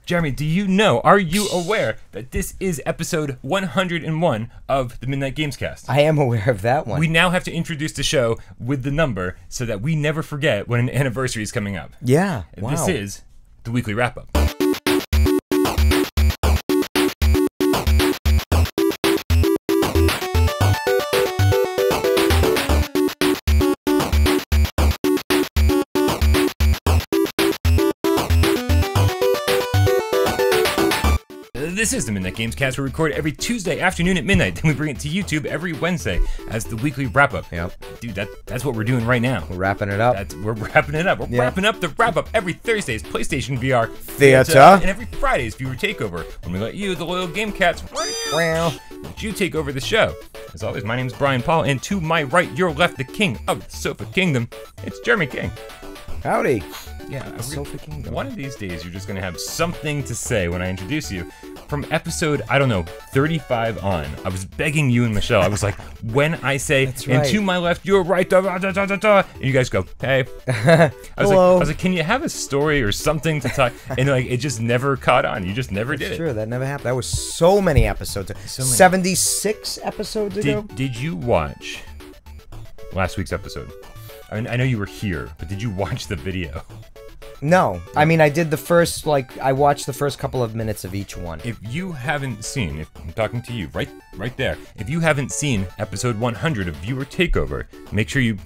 Jeremy, are you aware that this is episode 101 of the Midnight Gamescast? I am aware of that one. We now have to introduce the show with the number so that we never forget when an anniversary is coming up. Yeah, wow. This is the weekly wrap-up. This is the Midnight Gamescast. We record every Tuesday afternoon at midnight. Then we bring it to YouTube every Wednesday as the weekly wrap-up. Yep. Dude, that's what we're doing right now. We're wrapping it up. We're wrapping it up. We're wrapping up the wrap-up every Thursday's PlayStation VR Theater. And every Friday's Viewer Takeover, when we let you, the loyal Game Cats, Wow. let you take over the show. As always, my name's Brian Paul, and to my right, your left, the king of the Sofa Kingdom, it's Jeremy King. Howdy. Yeah, Sofa Kingdom. One of these days, you're just going to have something to say when I introduce you. From episode, 35 on, I was begging you and Michelle. I was like, when I say, That's and right. to my left, you're right, da, da, da, da, da, da, and you guys go, hey. I was like, can you have a story or something to talk? And like, it just never caught on. You just never did it. True, that never happened. That was so many episodes. So many. 76 episodes ago? Did you watch last week's episode? I mean, I know you were here, but did you watch the video? No. I mean, I did the first, I watched the first couple of minutes of each one. If you haven't seen, if I'm talking to you, right there, if you haven't seen episode 100 of Viewer Takeover, make sure you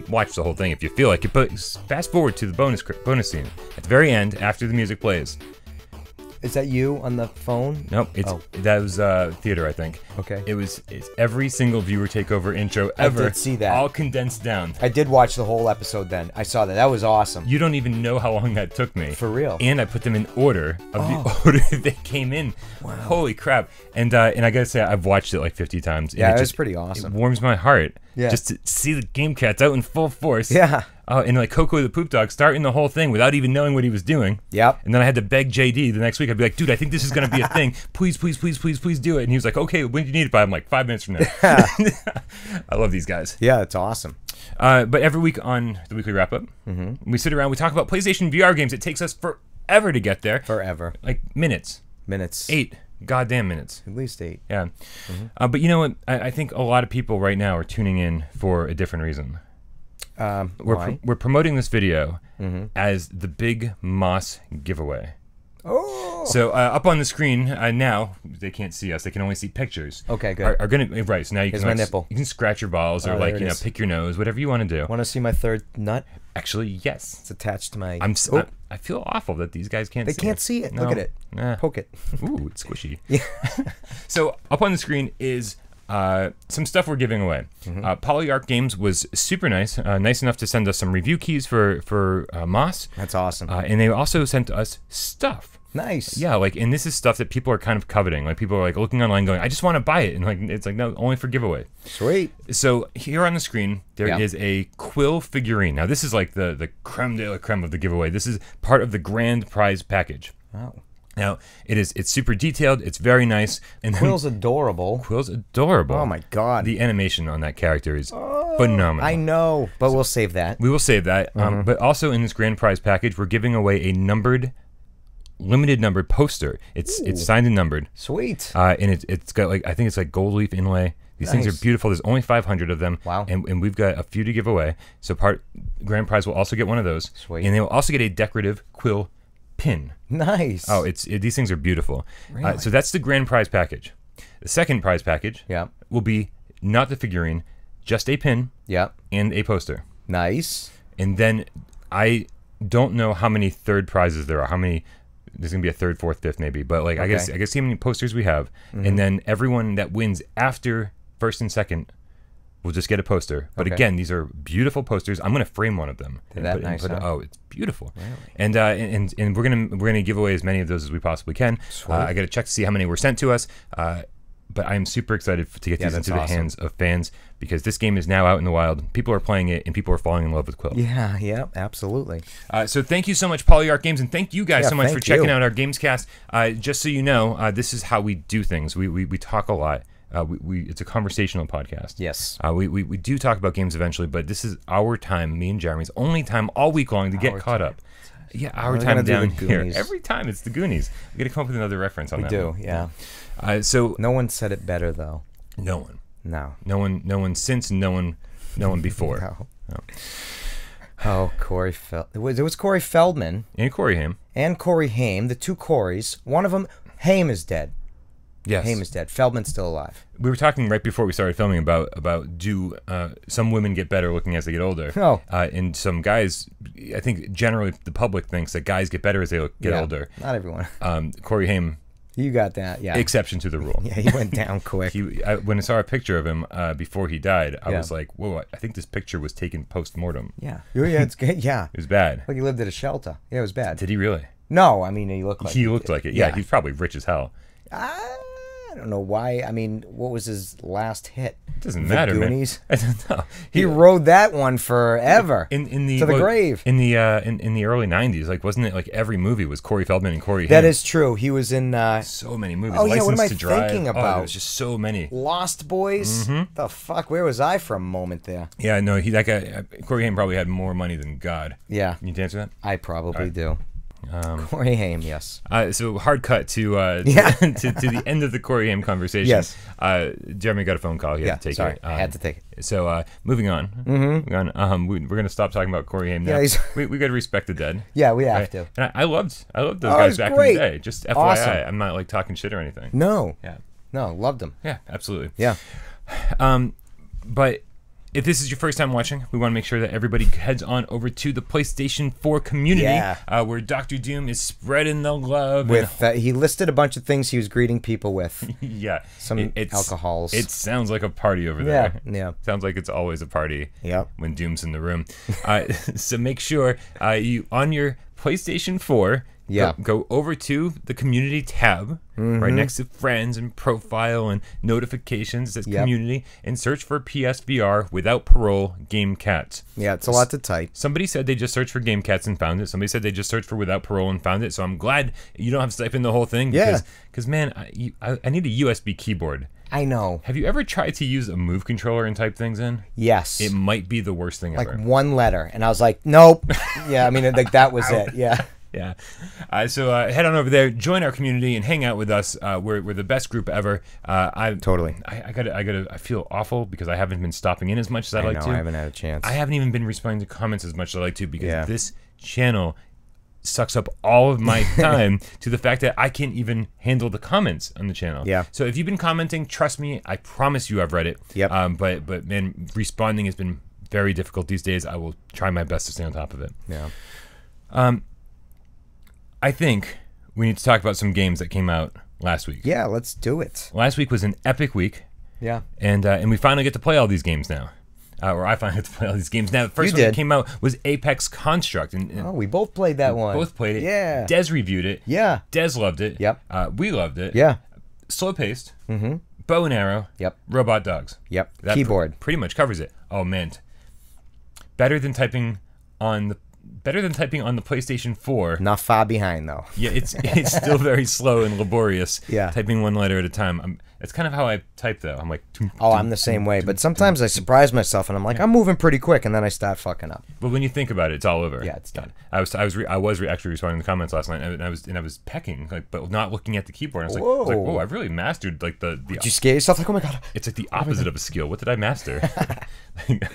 watch the whole thing if you feel like it, but fast forward to the bonus scene. At the very end, after the music plays. Is that you on the phone? Nope, that was theater, I think. Okay. It's every single Viewer Takeover intro ever. I did see that. All condensed down. I did watch the whole episode then. I saw that. That was awesome. You don't even know how long that took me. For real. And I put them in order of the order they came in. Wow. Holy crap. And I gotta say, I've watched it like 50 times. Yeah, and it was pretty awesome. It warms my heart. Yeah. Just to see the Game Cats out in full force. Yeah. And like Coco the Poop Dog starting the whole thing without even knowing what he was doing. Yep. And then I had to beg JD the next week. I'd be like, dude, I think this is going to be a thing. Please, please, please, please, please do it. And he was like, okay, when do you need it by? I'm like, 5 minutes from now. I love these guys. Yeah, it's awesome. But every week on the weekly wrap-up, we sit around, we talk about PlayStation VR games. It takes us forever to get there. Forever. Like minutes. Minutes. 8 goddamn minutes. At least 8. Yeah. But you know what? I think a lot of people right now are tuning in for a different reason. We're promoting this video as the Big Moss giveaway. Oh. So up on the screen now, they can't see us. They can only see pictures. Okay, good. Are gonna right. So now you Here's can my nipple. You can scratch your balls or pick your nose, whatever you want to do. Want to see my third nut? Actually, yes. It's attached to my. I feel awful that these guys can't. They see can't it. see it. No. Look at it. Nah. Poke it. Ooh, it's squishy. Yeah. So up on the screen is some stuff we're giving away. Polyarc Games was super nice, nice enough to send us some review keys for Moss. That's awesome. And they also sent us stuff. Nice. Yeah, and this is stuff that people are kind of coveting. Like people are like looking online, going, "I just want to buy it," and it's like, no, only for giveaway. Sweet. So here on the screen there is a Quill figurine. Now this is like the creme de la creme of the giveaway. This is part of the grand prize package. Wow. Now it's super detailed. It's very nice. And Quill's adorable. Quill's adorable. Oh my god. The animation on that character is phenomenal. I know, but we'll save that. We will save that. But also in this grand prize package, we're giving away a limited numbered poster. It's signed and numbered. Sweet. And it's got I think it's like gold leaf inlay. These things are beautiful. There's only 500 of them. Wow. And we've got a few to give away. So grand prize will also get one of those. Sweet. And they will also get a decorative Quill pin. Nice. Oh, these things are beautiful. Really? So that's the grand prize package. The second prize package will be not the figurine, just a pin and a poster. Nice. And then I don't know how many third prizes there are. How many? There's gonna be a third, fourth, fifth, maybe. But I guess see how many posters we have, and then everyone that wins after first and second will just get a poster. But again, these are beautiful posters. I'm gonna frame one of them. Oh, it's beautiful. Really? And we're gonna give away as many of those as we possibly can. I got to check to see how many were sent to us. But I'm super excited to get these into the hands of fans because this game is now out in the wild. People are playing it, and people are falling in love with Quill. Yeah, absolutely. So thank you so much, Polyarc Games, and thank you guys so much for checking out our Gamescast. Just so you know, this is how we do things. We talk a lot. It's a conversational podcast. Yes. We do talk about games eventually, but this is our time, me and Jeremy's only time all week long to get caught up. Yeah, Our We're Time gonna do Down the Here. Goonies. Every time it's the Goonies. We got to come up with another reference on We that. do, one. yeah. So No one said it better though. no one, No. no one since, no one before. No. No. Oh, Corey it was Corey Feldman And Corey Haim. and Corey Haim, the two Corys. One of them, Haim is dead. Yes. Haim is dead. Feldman's still alive. We were talking right before we started filming about do some women get better looking as they get older? Oh. And some guys, I think generally the public thinks that guys get better as they get Yeah, older. Not everyone. Corey Haim, You got that, yeah. exception to the rule. Yeah, he went down quick. When I saw a picture of him before he died, I Yeah. was like, whoa, I think this picture was taken post-mortem. Yeah. Yeah, it's good. Yeah. It was bad. Like he lived at a shelter. Yeah, it was bad. Did he really? No, I mean, he looked like He looked like it. Yeah, he's probably rich as hell. I don't know why. I mean, what was his last hit? It doesn't The matter, Goonies? man. I don't know. He rode that one forever. In the to the grave. in the early '90s. Like, wasn't it like every movie was Corey Feldman and Corey Haim? That is true. He was in so many movies. Oh, yeah, what am I License to Drive. thinking Oh, about? there was just so many. Lost Boys. The fuck? Where was I for a moment there? Yeah, no, that guy Corey Haim probably had more money than God. Yeah, Can you answer that? I probably do. Corey Haim, yes. So hard cut to Yeah. to the end of the Corey Haim conversation. Yes. Jeremy got a phone call. He had to take sorry, it. I had to take it. So moving on. We're gonna stop talking about Corey Haim now. Yeah, we got to respect the dead. Yeah, we have Right? to. And I loved those Oh, guys it's back great. in the day. Just FYI, Awesome. I'm not like talking shit or anything. No, Yeah. no, loved him. Yeah, absolutely. Yeah. But if this is your first time watching, we want to make sure that everybody heads on over to the PlayStation 4 community, Yeah. where Dr. Doom is spreading the love. With he listed a bunch of things he was greeting people with. Yeah, Some alcohols. It sounds like a party over Yeah, there. yeah. Sounds like it's always a party. Yep. When Doom's in the room. So make sure you on your PlayStation 4. Yeah. Go over to the community tab right next to friends and profile and notifications. That's community, and search for PSVR without parole Gamecast. Yeah, it's a lot to type. Somebody said they just searched for Gamecast and found it. Somebody said they just searched for without parole and found it. So I'm glad you don't have to type in the whole thing. Yeah. Because man, I need a USB keyboard. I know. Have you ever tried to use a Move controller and type things in? Yes. It might be the worst thing like ever. one letter, and I was like, nope. Yeah, I mean, like that was it. Yeah. Yeah. So head on over there, join our community, and hang out with us. We're the best group ever. Totally. I feel awful because I haven't been stopping in as much as I'd like to. I haven't had a chance. I haven't even been responding to comments as much as I like to because Yeah. this channel sucks up all of my time to the fact that I can't even handle the comments on the channel. Yeah. So if you've been commenting, trust me, I promise you I've read it. Yep. But man, responding has been very difficult these days. I will try my best to stay on top of it. Yeah. I think we need to talk about some games that came out last week. Yeah, let's do it. Last week was an epic week, Yeah. and we finally get to play all these games now. Or I finally get to play all these games now. The first one that came out was Apex Construct, and Oh, we both played that one. both played it. Yeah. Des reviewed it. Yeah. Des loved it. Yep. We loved it. Yeah. Slow paced. Mm-hmm. Bow and arrow. Yep. Robot dogs. Yep. That Keyboard. pretty much covers it. Oh man. Better than typing on the PlayStation 4. Not far behind though. Yeah, it's still very slow and laborious. Yeah. Typing one letter at a time. It's kind of how I type though. I'm like. Oh, I'm the same way. But sometimes I surprise myself and I'm like, I'm moving pretty quick, and then I start fucking up. But when you think about it, it's all over. Yeah, it's done. I was actually responding to the comments last night, and I was pecking, like, but not looking at the keyboard. I was like, whoa, I've really mastered like the. Did you scare yourself? Like, oh my god. It's like the opposite of a skill. What did I master?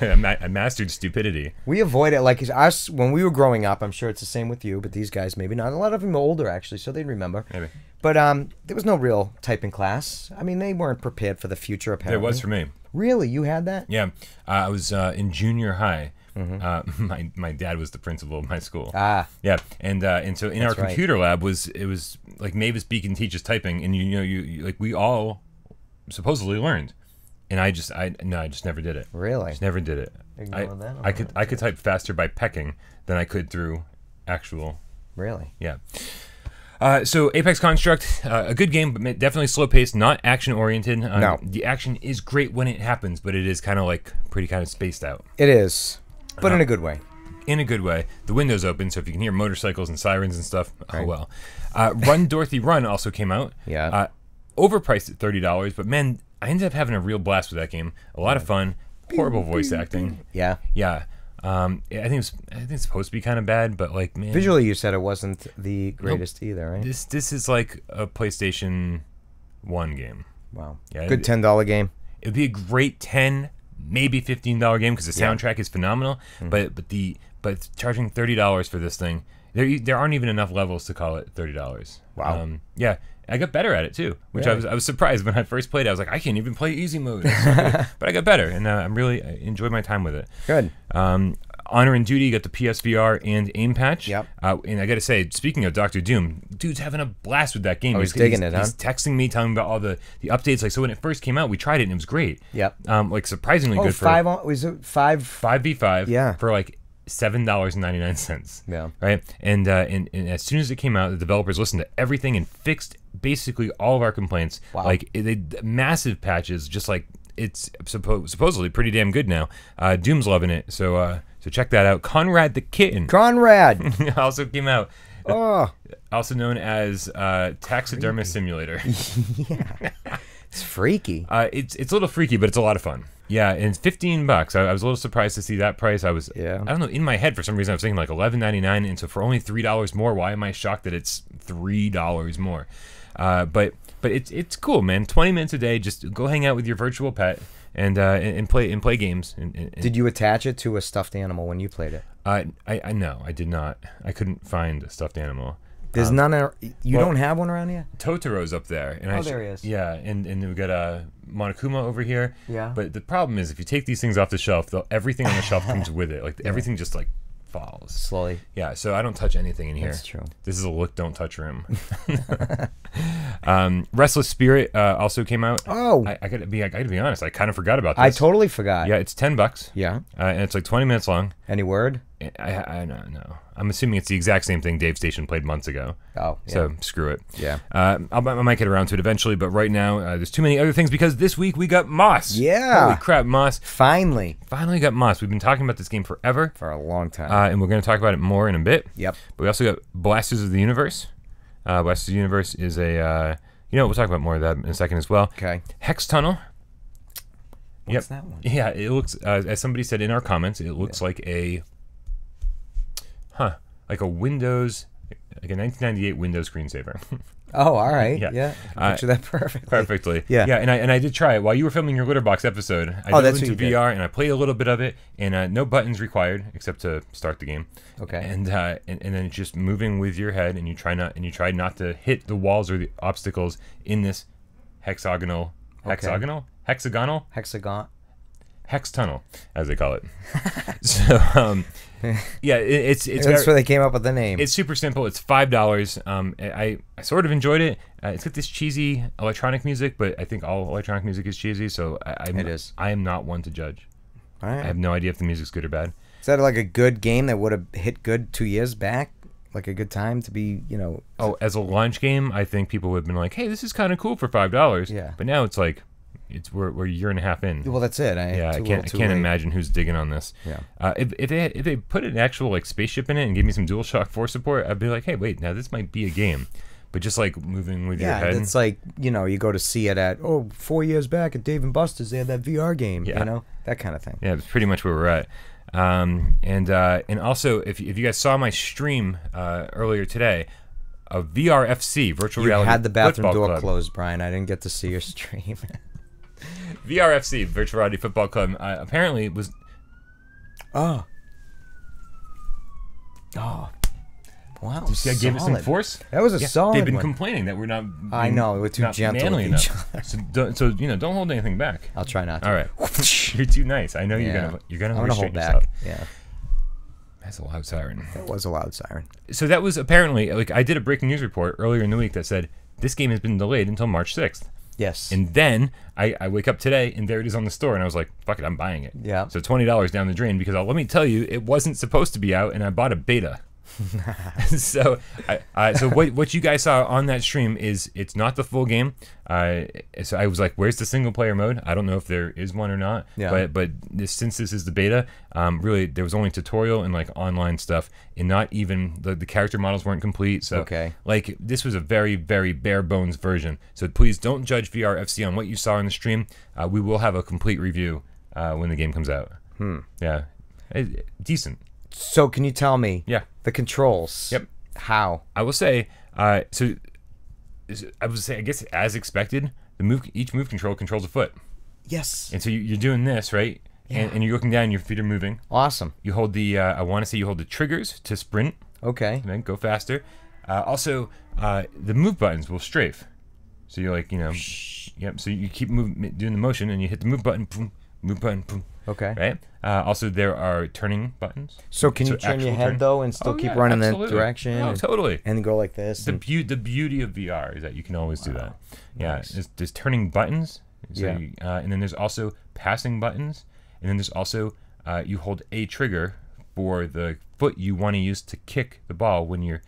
I mastered stupidity. We avoid it like us when we were growing up. I'm sure it's the same with you, but these guys maybe not. A lot of them are older actually, so they'd remember. Maybe. But there was no real typing class. I mean, they weren't prepared for the future. Apparently, There was for me. Really, you had that? Yeah, I was in junior high. My dad was the principal of my school. Ah. Yeah, and so in our That's right. computer lab it was like Mavis Beacon teaches typing, and you like we all supposedly learned, and I just never did it. Really? Just never did it. Ignore that? I could type faster by pecking than I could through actual. Really? Yeah. So Apex Construct, a good game, but definitely slow paced, not action oriented. No. The action is great when it happens, but it is kind of like pretty kind of spaced out. It is, but in a good way. In a good way. The window's open, so if you can hear motorcycles and sirens and stuff, oh well. Run Dorothy Run also came out. Yeah. Overpriced at $30, but man, I ended up having a real blast with that game. A lot of fun. Horrible voice acting. Yeah. Yeah. I think it's supposed to be kind of bad, but like, man, Visually, you said it wasn't the greatest either, right? This is like a PlayStation 1 game. Wow. Yeah, Good $10 game. It would be a great $10, maybe $15 game because the soundtrack is phenomenal. Mm-hmm. But charging $30 for this thing, there aren't even enough levels to call it $30. Wow. Yeah. I got better at it too, which I was surprised when I first played it. I was like, I can't even play easy mode, but I got better, and I enjoyed my time with it. Good. Honor and Duty got the PSVR and aim patch. Yep. And I got to say, speaking of Dr. Doom, dude's having a blast with that game. He's digging it, huh? He's texting me, telling me about all the updates. Like, so when it first came out, we tried it and it was great. Yep. Like surprisingly good for was it 5v5? Yeah. For like $7.99. Yeah. Right. And as soon as it came out, the developers listened to everything and fixed basically all of our complaints. Wow. Like massive patches. Just like it's supposedly pretty damn good now. Doom's loving it. So check that out. Conrad the Kitten. Conrad also came out. Oh. Also known as Taxidermist Simulator. Yeah. It's freaky. It's a little freaky, but it's a lot of fun. Yeah, and it's $15. I was a little surprised to see that price. I don't know, in my head for some reason I was thinking like $11.99, and so for only $3 more, why am I shocked that it's $3 more? But it's cool, man. 20 minutes a day, just go hang out with your virtual pet and play games. And did you attach it to a stuffed animal when you played it? No, I did not. I couldn't find a stuffed animal. There's none. You don't have one around here? Totoro's up there. And there he is. Yeah, and we've got Monokuma over here. Yeah. But the problem is, if you take these things off the shelf, everything on the shelf comes with it. Like everything just like falls slowly. Yeah. So I don't touch anything in here. That's true. This is a look don't touch room. Restless Spirit also came out. Oh. I gotta be honest. I kind of forgot about this. I totally forgot. Yeah, it's $10. Yeah. And it's like 20 minutes long. Any word? I don't know. I'm assuming it's the exact same thing Dave Station played months ago. Oh, yeah. So screw it. Yeah. I might get around to it eventually, but right now there's too many other things because this week we got Moss. Yeah. Holy crap, Moss. Finally got Moss. We've been talking about this game forever. For a long time. And we're going to talk about it more in a bit. Yep. But we also got Blasters of the Universe. Blasters of the Universe is we'll talk about more of that in a second as well. Okay. Hex Tunnel. What's that one? Yeah, it looks, as somebody said in our comments, it looks like a Windows, like a 1998 Windows screensaver. Oh, all right. Yeah. Yeah. I picture that perfectly. Yeah. Yeah, and I did try it while you were filming your litter box episode. I did it into VR and I played a little bit of it, and no buttons required except to start the game. Okay. And then just moving with your head, and you try not to hit the walls or the obstacles in this hexagon. Hex tunnel, as they call it. So, yeah, it's that's where they came up with the name. It's super simple. It's $5. I sort of enjoyed it. It's got this cheesy electronic music, but I think all electronic music is cheesy. So I am not one to judge. All right. I have no idea if the music's good or bad. Is that like a good game that would have hit good 2 years back? Like a good time to be, Oh, as a launch game, I think people would have been like, "Hey, this is kind of cool for $5." Yeah. But now it's like, we're a year and a half in. Well, that's it. I can't imagine who's digging on this. Yeah. If they put an actual like spaceship in it and gave me some DualShock 4 support, I'd be like, hey, wait, now this might be a game. But just like moving with your head. Yeah, it's like, you go to see it at 4 years back at Dave & Buster's. They had that VR game. Yeah. That kind of thing. Yeah, it's pretty much where we're at. And also, if you guys saw my stream earlier today, a VRFC virtual reality. You had the bathroom door club. closed, Brian. I didn't get to see your stream. VRFC virtual reality football club apparently was. Oh. Wow. Did you see I gave it some force? That was a solid They've been one. complaining that we're not. I know, we're too gentle with each other. So don't hold anything back. I'll try not to. All right. You're too nice. I know you're gonna hold restrain back. yourself. Yeah. That's a loud siren. That was a loud siren. So that was apparently, like, I did a breaking news report earlier in the week that said this game has been delayed until March 6th. Yes. And then I wake up today and there it is on the store, and I was like, fuck it, I'm buying it. Yeah. So $20 down the drain because let me tell you, it wasn't supposed to be out, and I bought a beta. So what you guys saw on that stream is it's not the full game. So I was like, where's the single player mode? I don't know if there is one or not. Yeah. But since this is the beta, really there was only tutorial and like online stuff, and not even the character models weren't complete. So like this was a very, very bare bones version. So please don't judge VRFC on what you saw in the stream. We will have a complete review when the game comes out. Yeah. decent. So can you tell me? Yeah. The controls. Yep. How? I will say. I guess as expected, each move control controls a foot. Yes. And so you're doing this, right? Yeah. And you're looking down, your feet are moving. Awesome. You hold I want to say you hold the triggers to sprint. Okay. And then go faster. Also, the move buttons will strafe. So you're like, yep. So you keep doing the motion, and you hit the move button, boom, move button, boom. Okay. Right. Also, there are turning buttons. So can you turn your head though and still keep running that direction? Oh, totally. And go like this. The beauty of VR is that you can always do that. Yeah. Nice. There's turning buttons. So and then there's also passing buttons, and then there's also you hold a trigger for the foot you want to use to kick the ball when you're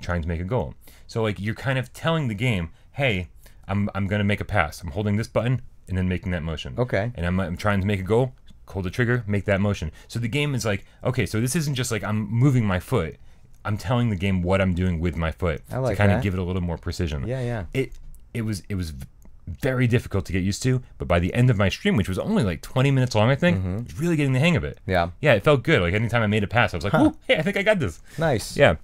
trying to make a goal. So like you're kind of telling the game, hey, I'm gonna make a pass. I'm holding this button and then making that motion. Okay. And I'm trying to make a goal. Hold the trigger, make that motion. So the game is like, okay, so this isn't just like I'm moving my foot. I'm telling the game what I'm doing with my foot to kind of give it a little more precision. Yeah. It was very difficult to get used to, but by the end of my stream, which was only like 20 minutes long, I think, I was really getting the hang of it. Yeah. Yeah, it felt good. Like anytime I made a pass, I was like, oh, hey, I think I got this. Nice. Yeah.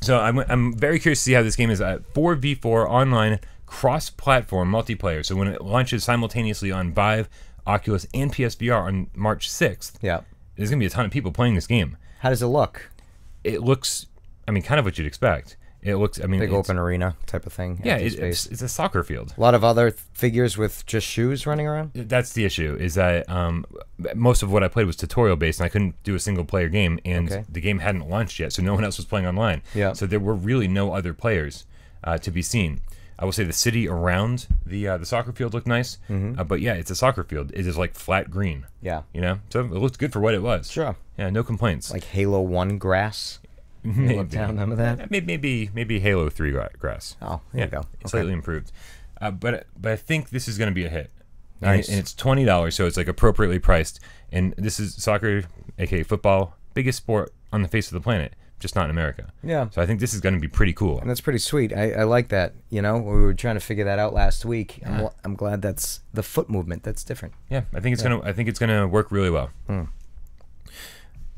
So I'm very curious to see how this game is 4v4 online cross-platform multiplayer. So when it launches simultaneously on Vive, Oculus, and PSVR on March 6th, there's going to be a ton of people playing this game. How does it look? It looks, kind of what you'd expect. It looks, big open arena type of thing. Yeah, it's a soccer field. A lot of other figures with just shoes running around? That's the issue, is that most of what I played was tutorial-based, and I couldn't do a single-player game, and the game hadn't launched yet, so no one else was playing online. Yeah. So there were really no other players to be seen. I will say the city around the soccer field looked nice, but yeah, it's a soccer field. It is like flat green. Yeah. So it looked good for what it was. Sure. Yeah, no complaints. Like Halo 1 grass? Maybe. Look down some of that? Maybe Halo 3 grass. Oh, there you go. It's slightly improved. But I think this is going to be a hit. Nice. And it's $20, so it's like appropriately priced. And this is soccer, aka football, biggest sport on the face of the planet, just not in America. Yeah. So I think this is going to be pretty cool. And that's pretty sweet. I like that. We were trying to figure that out last week. Yeah. I'm glad that's the foot movement. That's different. Yeah, I think it's gonna work really well.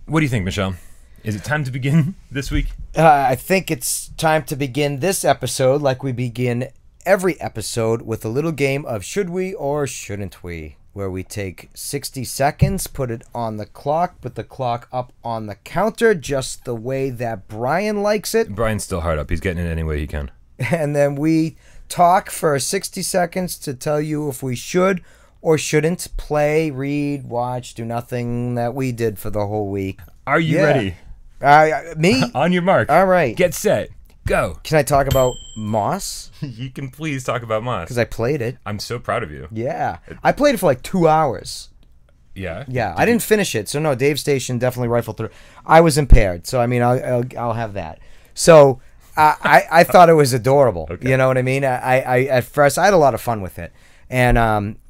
What do you think, Michelle? Is it time to begin this week? I think it's time to begin this episode like we begin every episode with a little game of Should We or Shouldn't We, where we take 60 seconds, put it on the clock, put the clock up on the counter just the way that Brian likes it. Brian's still hard up. He's getting it any way he can. And then we talk for 60 seconds to tell you if we should or shouldn't play, read, watch, do nothing that we did for the whole week. Are you ready? Me? On your mark. All right. Get set. Go. Can I talk about Moss? You can please talk about Moss. Because I played it. I'm so proud of you. Yeah. I played it for like 2 hours. Yeah? Yeah. I didn't finish it. So no, Dave Station definitely rifled through. I was impaired. So I mean, I'll have that. So I thought it was adorable. Okay. You know what I mean? I at first, I had a lot of fun with it. And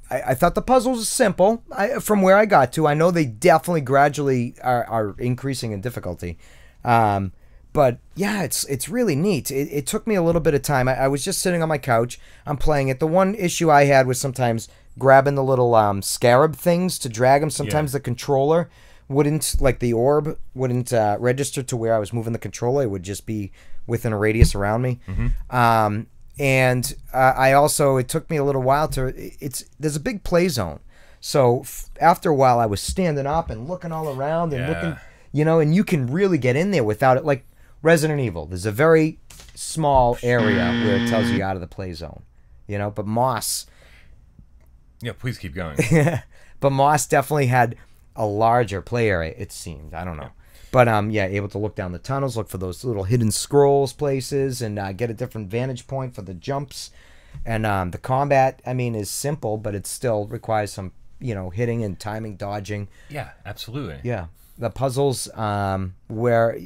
I thought the puzzles were simple. From where I got to, I know they definitely gradually are increasing in difficulty. But yeah, it's really neat. It took me a little bit of time. I was just sitting on my couch. I'm playing it. The one issue I had was sometimes grabbing the little scarab things to drag them. Sometimes the controller wouldn't, like the orb, wouldn't register to where I was moving the controller. It would just be within a radius around me. And I also, it took me a little while there's a big play zone. So after a while, I was standing up and looking all around and looking, and you can really get in there without it. Like Resident Evil, there's a very small area where it tells you out of the play zone, but Moss. Yeah, please keep going. But Moss definitely had a larger play area, it seemed. I don't know. But able to look down the tunnels, look for those little hidden scrolls places, and get a different vantage point for the jumps. And the combat, is simple, but it still requires some, hitting and timing, dodging. Yeah, absolutely. Yeah. The puzzles where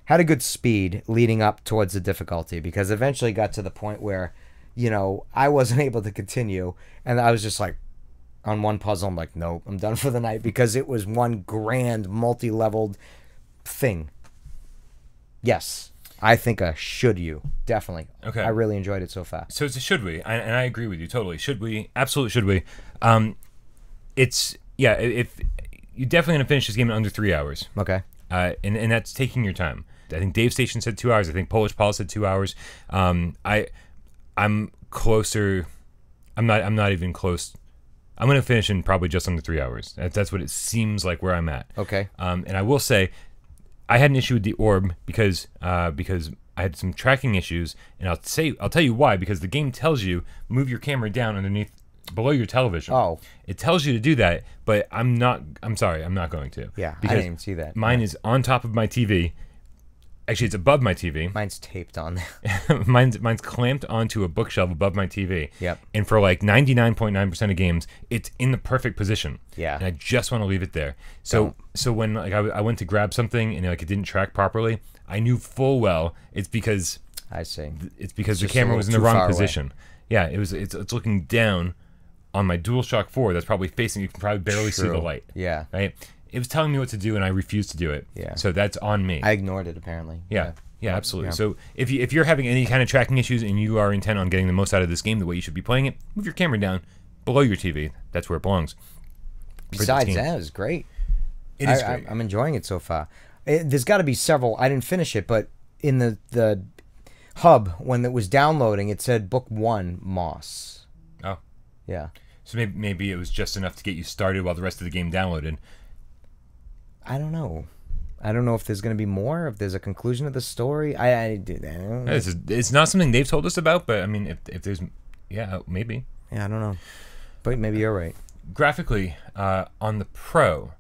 had a good speed leading up towards the difficulty, because eventually got to the point where, I wasn't able to continue, and I was just like, on one puzzle, I'm like, nope, I'm done for the night, because it was one grand multi-leveled thing. Yes, I think should you, definitely. Okay. I really enjoyed it so far. So it's a should we, and I agree with you totally. Should we? Absolutely should we. If you're definitely going to finish this game in under 3 hours. Okay. And that's taking your time. I think Dave Station said 2 hours. I think Polish Paul said 2 hours. I'm closer. I'm not even close. I'm going to finish in probably just under 3 hours. That's what it seems like where I'm at. Okay. And I will say, I had an issue with the orb because I had some tracking issues, and I'll tell you why. Because the game tells you move your camera down below your television. Oh. It tells you to do that, but I'm sorry, I'm not going to. Yeah, because I didn't even see that. Mine is on top of my TV. Actually, it's above my TV. Mine's taped on there. mine's clamped onto a bookshelf above my TV. Yep. And for like 99.9% of games, it's in the perfect position. Yeah. And I just want to leave it there. So when like I went to grab something and like it didn't track properly, I knew full well it's because I see. It's because the camera was in the wrong position. Yeah, it's looking down on my DualShock 4 that's probably facing. You can probably barely see the light. Yeah. Right. It was telling me what to do, and I refused to do it. Yeah. So that's on me. I ignored it, apparently. Yeah, absolutely. Yeah. So if you're having any kind of tracking issues and you are intent on getting the most out of this game, the way you should be playing it, move your camera down below your TV. That's where it belongs. Besides that, it's great. It is great. I'm enjoying it so far. There's got to be several. I didn't finish it, but in the hub, when it was downloading, it said Book 1, Moss. Oh. Yeah. So maybe it was just enough to get you started while the rest of the game downloaded. I don't know. I don't know if there's going to be more, if there's a conclusion of the story. I don't know. It's not something they've told us about, but I mean, if there's, maybe. Yeah, I don't know. But maybe you're right. Graphically, on the Pro,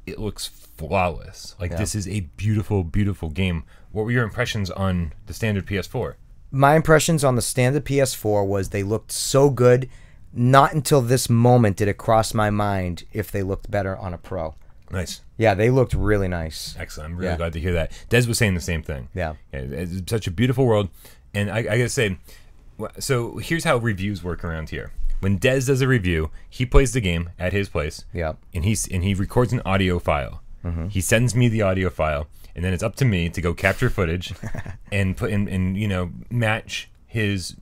it looks flawless. Like, this is a beautiful, beautiful game. What were your impressions on the standard PS4? My impressions on the standard PS4 was they looked so good. Not until this moment did it cross my mind if they looked better on a Pro. Nice. Yeah, they looked really nice. Excellent. I'm really glad to hear that. Des was saying the same thing. Yeah. It's such a beautiful world. And I got to say, so here's how reviews work around here. When Des does a review, he plays the game at his place. Yeah. And he records an audio file. Mm-hmm. He sends me the audio file, and then it's up to me to go capture footage and put in match his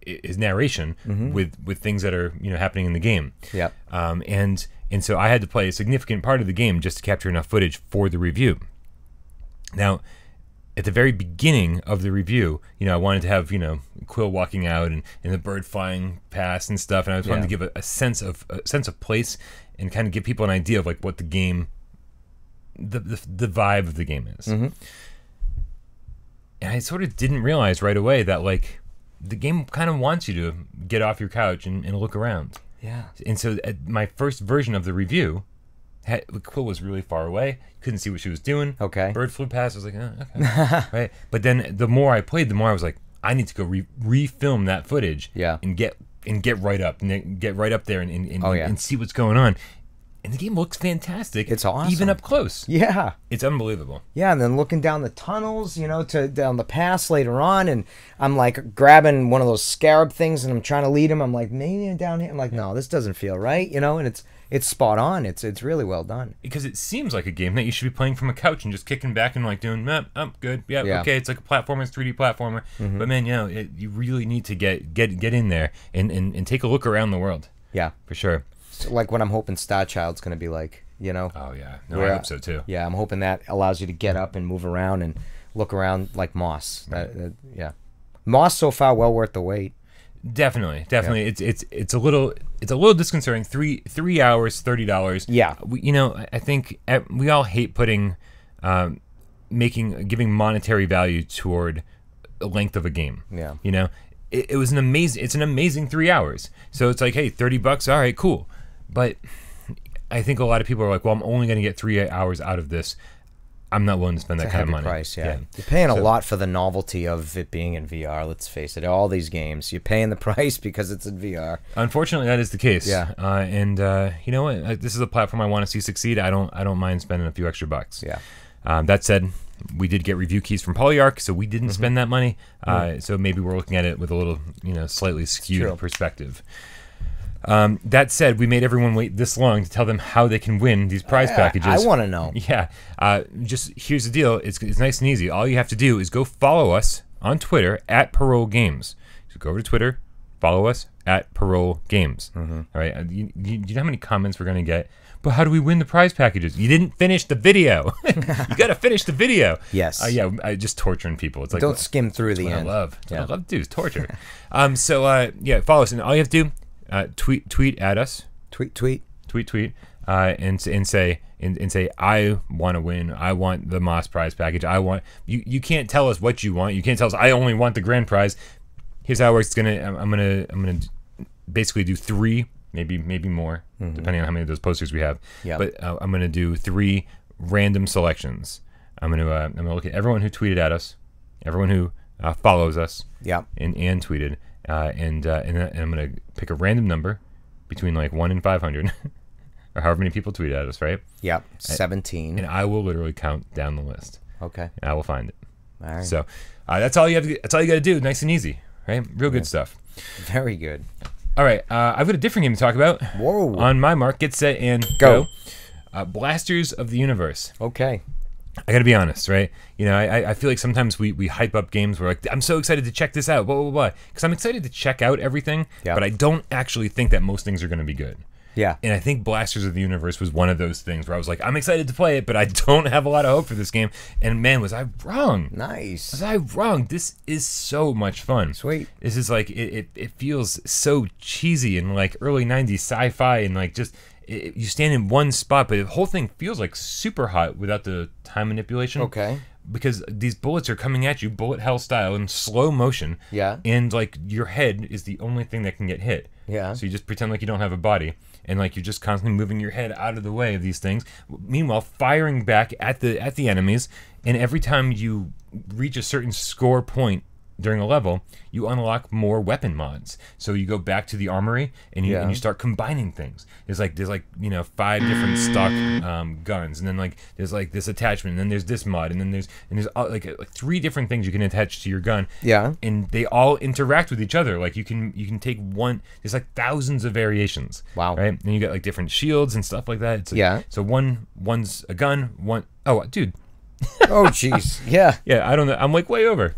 narration with things that are happening in the game. Yep. And so I had to play a significant part of the game just to capture enough footage for the review. Now, at the very beginning of the review, I wanted to have Quill walking out and the bird flying past and stuff, and I just wanted to give a sense of place and kind of give people an idea of like what the game, the vibe of the game is. Mm-hmm. And I sort of didn't realize right away that like the game kind of wants you to get off your couch and look around. Yeah. And so my first version of the review, Quill was really far away. Couldn't see what she was doing. Okay. Bird flew past. I was like, okay. Right. But then the more I played, the more I was like, I need to go refilm that footage. Yeah. And get right up there and see what's going on. And the game looks fantastic. It's awesome. Even up close. Yeah. It's unbelievable. Yeah, and then looking down the tunnels, down the pass later on, and I'm like grabbing one of those scarab things and I'm trying to lead him. I'm like, maybe down here. I'm like, no, this doesn't feel right, and it's spot on. It's really well done. Because it seems like a game that you should be playing from a couch and just kicking back and like doing, good, yeah, okay, it's like a platformer, it's 3D platformer. Mm-hmm. But man, you really need to get in there and take a look around the world. Yeah, for sure. So like what I'm hoping Star Child's going to be like, Oh yeah, no, I hope so too. Yeah, I'm hoping that allows you to get up and move around and look around like Moss. Right. Yeah, Moss so far well worth the wait. Definitely. Yeah. It's a little disconcerting. 3 hours, $30. Yeah. I think we all hate putting, giving monetary value toward the length of a game. Yeah. It's an amazing 3 hours. So it's like, hey, $30, all right, cool. But I think a lot of people are like, well, I'm only going to get 3 hours out of this. I'm not willing to spend that kind of money. Price, yeah. You're paying a lot for the novelty of it being in VR. Let's face it. All these games, you're paying the price because it's in VR. Unfortunately, that is the case. Yeah. And you know what? This is a platform I want to see succeed. I don't mind spending a few extra bucks. Yeah. That said, we did get review keys from Polyarc, so we didn't spend that money. So maybe we're looking at it with a little, slightly skewed perspective. That said, we made everyone wait this long to tell them how they can win these prize packages. I want to know. Yeah. Just here's the deal. It's nice and easy. All you have to do is go follow us on Twitter at Parole Games. So go over to Twitter, follow us at Parole Games. All right. You know how many comments we're going to get? But how do we win the prize packages? You didn't finish the video. You got to finish the video. Yes. Yeah, I just torturing people. It's like, don't skim through the end. I love. What I love to do is torture. Yeah, follow us, and all you have to do, tweet at us. Tweet. And say I want to win. I want the Moss prize package. I want you can't tell us what you want. You can't tell us I only want the grand prize. Here's how it works. I'm gonna basically do 3, maybe more, depending on how many of those posters we have. Yeah. But I'm gonna do 3 random selections. I'm gonna look at everyone who tweeted at us, everyone who follows us. Yeah. And tweeted, and I'm gonna pick a random number between like 1 and 500. Or however many people tweet at us, right? Yep, 17. And I will literally count down the list. Okay. And I will find it. All right. So that's all you have. That's all you got to do. Nice and easy, right? Real good stuff. Very good. All right. I've got a different game to talk about. Whoa. On my mark, get set, and go. Blasters of the Universe. Okay. I got to be honest, right? You know, I feel like sometimes we hype up games. We're like, I'm so excited to check this out, blah, blah, blah. Because I'm excited to check out everything, but I don't actually think that most things are going to be good. Yeah. And I think Blasters of the Universe was one of those things where I was like, I'm excited to play it, but I don't have a lot of hope for this game. And man, was I wrong. Nice. Was I wrong? This is so much fun. Sweet. This is like, it feels so cheesy and like early 90s sci-fi and like just, you stand in one spot, but the whole thing feels like super hot without the time manipulation. Okay. Because these bullets are coming at you, bullet hell style, in slow motion. Yeah. And like your head is the only thing that can get hit. Yeah. So you just pretend like you don't have a body. And like you're just constantly moving your head out of the way of these things. Meanwhile, firing back at the enemies. And every time you reach a certain score point during a level, you unlock more weapon mods. So you go back to the armory and you start combining things. There's like 5 different stock guns, and then like there's like this attachment, and then there's this mod, and then there's like 3 different things you can attach to your gun. Yeah. And they all interact with each other. Like you can take one. There's like thousands of variations. Wow. Right? And you got like different shields and stuff like that. So one's a gun. Oh, dude. Oh, jeez. Yeah. Yeah, I don't know. I'm like way over.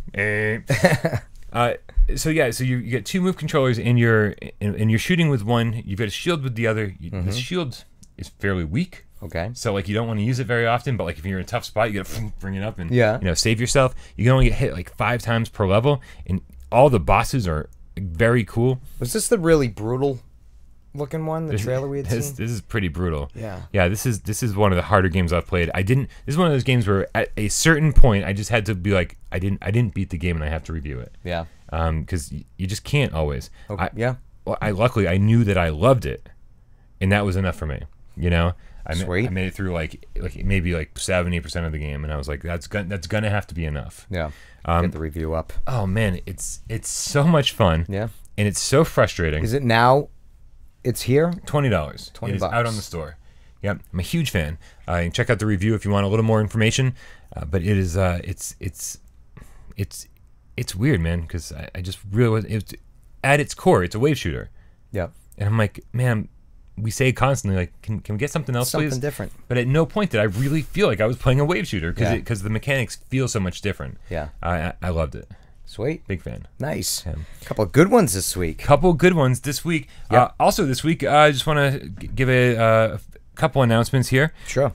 So you get 2 move controllers, and you're shooting with one. You've got a shield with the other. The shield is fairly weak. Okay. So like you don't want to use it very often, but like if you're in a tough spot, you gotta bring it up and save yourself. You can only get hit like 5 times per level, and all the bosses are very cool. Was this the really brutal looking one? The trailer we had seen. This is pretty brutal. Yeah. Yeah. This is one of the harder games I've played. This is one of those games where at a certain point I just had to be like, I didn't beat the game and I have to review it. Yeah. Because you just can't always. Okay. Luckily I knew that I loved it, and that was enough for me. You know. I made it through like maybe like 70% of the game, and I was like, that's gonna have to be enough. Yeah. Get the review up. Oh man, it's so much fun. Yeah. And it's so frustrating. Is it now? It's here. $20. $20 is out on the store. Yep, I'm a huge fan. You can check out the review if you want a little more information. But it is it's weird, man, because I just really at its core, it's a wave shooter. Yep. And I'm like, man, we say constantly like, can we get something else, please? Something different. But at no point did I really feel like I was playing a wave shooter because the mechanics feel so much different. Yeah. I loved it. Sweet. Big fan. Nice. A couple of good ones this week. Couple good ones this week. Yep. Also this week, I just want to give a couple announcements here. Sure.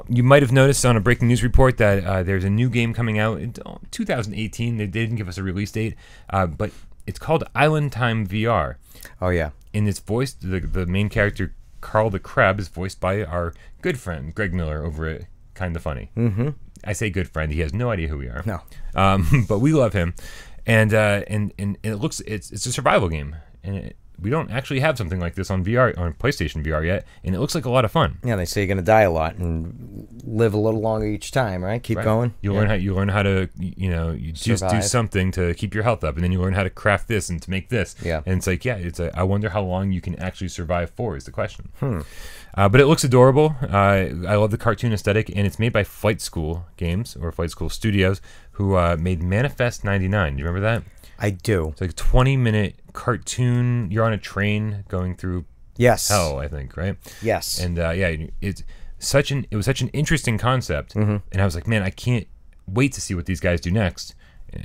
You might have noticed on a breaking news report that there's a new game coming out in 2018. They didn't give us a release date, but it's called Island Time VR. Oh, yeah. And it's voiced, the main character, Carl the Crab, is voiced by our good friend, Greg Miller, over at Kinda Funny. Mm-hmm. I say good friend. He has no idea who we are. No. But we love him. And it looks, it's a survival game. And we don't actually have something like this on VR, on PlayStation VR yet, and it looks like a lot of fun. Yeah, they say you're gonna die a lot and live a little longer each time, right? Keep going. You learn how to you just do something to keep your health up, and then you learn how to craft this and to make this. Yeah. And it's like, I wonder how long you can actually survive for is the question. But it looks adorable. I love the cartoon aesthetic, and it's made by Flight School Games or Flight School Studios, who made Manifest 99. Do you remember that? I do. It's like a 20-minute cartoon. You're on a train going through hell, I think, right? Yes. And it was such an interesting concept, and I was like, man, I can't wait to see what these guys do next.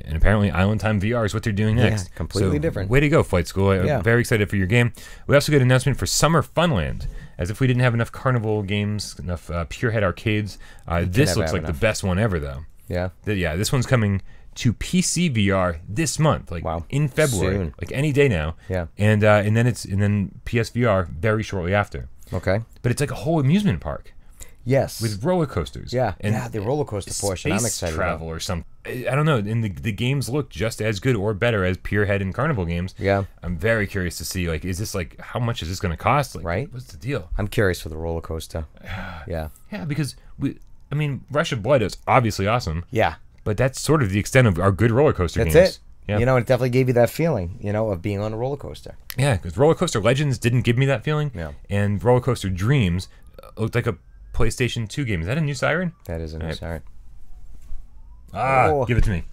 And apparently Island Time VR is what they're doing next. Yeah, completely different. Way to go, Flight School. I'm very excited for your game. We also got an announcement for Summer Funland. As if we didn't have enough carnival games, enough Purehead arcades. This looks like the best one ever, though. Yeah. This one's coming to PC VR this month, like in February, soon. like any day now. Yeah. And then PSVR very shortly after. Okay. But it's like a whole amusement park. Yes. With roller coasters. Yeah. And the roller coaster portion. I'm excited travel about. or something. I don't know. And the games look just as good or better as Purehead and Carnival games. Yeah. I'm very curious to see, like, is this like, how much is this going to cost? Like, right. What's the deal? I'm curious for the roller coaster. Yeah. Yeah, because Rush of Blood is obviously awesome. Yeah. But that's sort of the extent of our good roller coaster games. That's it. Yeah. You know, it definitely gave you that feeling, of being on a roller coaster. Yeah, because Roller Coaster Legends didn't give me that feeling. Yeah. And Roller Coaster Dreams looked like a PlayStation 2 game. Is that a new siren? That is a new siren. Give it to me.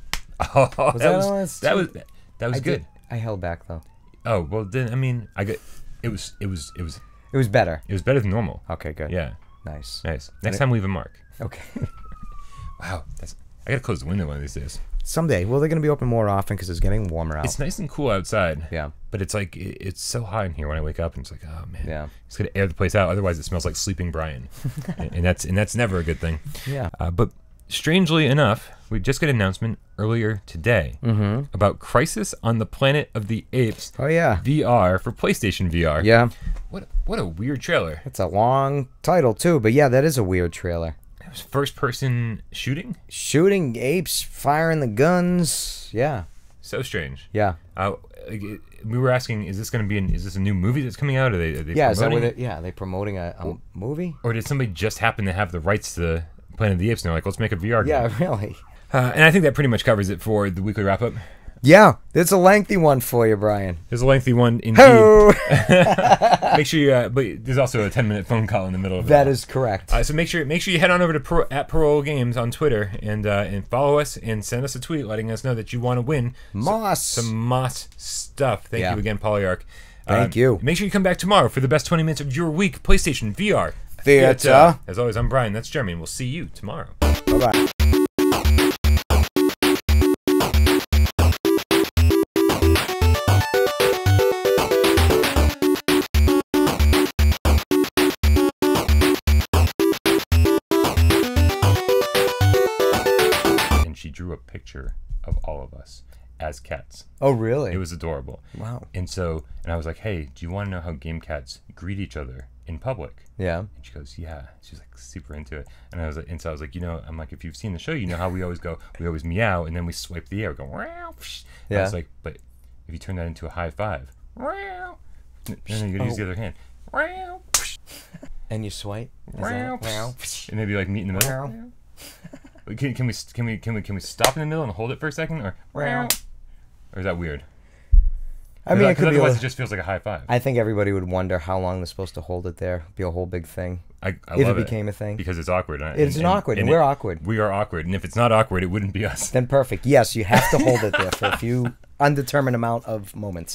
Oh, that was good. I held back though. Oh well, then it was better. It was better than normal. Okay, good. Yeah. Nice. Next time leave a mark. Okay. Wow, I gotta close the window one of these days. Someday. Well, they're gonna be open more often because it's getting warmer out. It's nice and cool outside. Yeah. But it's like it's so hot in here when I wake up, and it's like, oh man. Yeah. It's gonna air the place out. Otherwise, it smells like sleeping Brian, and that's never a good thing. Yeah. But strangely enough, we just got an announcement earlier today about Crisis on the Planet of the Apes. Oh yeah. VR for PlayStation VR. Yeah. What a weird trailer. It's a long title too, but yeah, that is a weird trailer. It was first-person shooting. Shooting apes, firing the guns. Yeah. So strange. Yeah. We were asking, is this a new movie that's coming out? Are they promoting? Are they promoting a movie? Or did somebody just happen to have the rights to Planet of the Apes and they're like, let's make a VR game? Yeah, really. And I think that pretty much covers it for the weekly wrap-up. Yeah, it's a lengthy one for you, Brian. There's a lengthy one indeed. Make sure you, but there's also a 10-minute phone call in the middle of it. That is correct. So make sure you head on over to at Parole Games on Twitter and follow us and send us a tweet letting us know that you want to win some Moss stuff. Thank you again, Polyarch. Thank you. Make sure you come back tomorrow for the best 20 minutes of your week. PlayStation VR Theater. As always, I'm Brian. That's Jeremy, and we'll see you tomorrow. Bye-bye. She drew a picture of all of us as cats. Oh, really? It was adorable. Wow. And I was like, hey, do you want to know how game cats greet each other in public? Yeah. And she goes, yeah. She's like super into it. And I was like, I'm like, if you've seen the show, you know how we always meow and then we swipe the air, go, wow. Yeah. I was like, but if you turn that into a high five, wow. And then you gotta use the other hand, wow. And you swipe, wow. And maybe like meet in the middle. Wow. Can we stop in the middle and hold it for a second, or is that weird? I mean, otherwise it just feels like a high five. I think everybody would wonder how long they're supposed to hold it there. Be a whole big thing. If it became a thing, because it's awkward. It's awkward, and we're awkward. We are awkward, and if it's not awkward, it wouldn't be us. Then perfect. Yes, you have to hold it there for a few undetermined amount of moments.